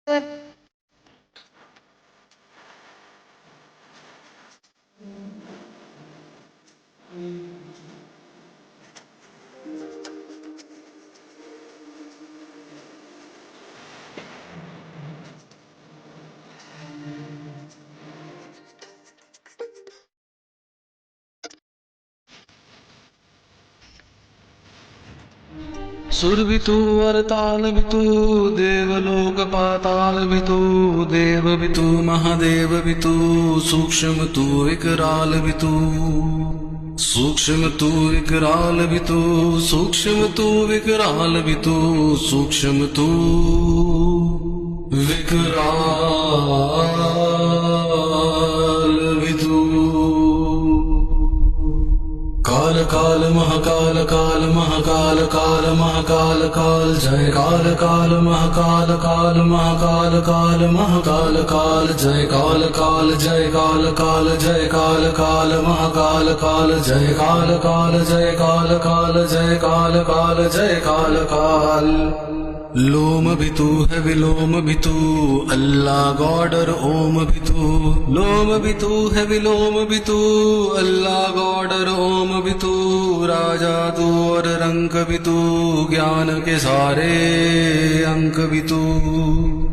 सुर भी तू और ताल भी तू, देवलोक पाताल भी तू, देव भी तू महादेव भी तू, सूक्ष्म तू विकराल भी तू, सूक्ष्म तू विकराल भी तू, सूक्ष्म तू विकराल भी तू, सूक्ष्म तू विकराल भी तू। काल काल महाकाल काल महाकाल काल महाकाल काल जय काल काल महाकाल काल महाकाल काल महाकाल काल जय काल काल जय काल काल जय काल काल महाकाल काल जय काल काल जय काल काल जय काल काल जय काल काल। लोम भी तू है विलोम भी तू, अल्लाह गॉड और ओम भी तू, लोम भी तू है विलोम भी तू, अल्लाह गॉड और ओम भी तू, राजा तू और रंग भी तू, ज्ञान के सारे अंक भी तू।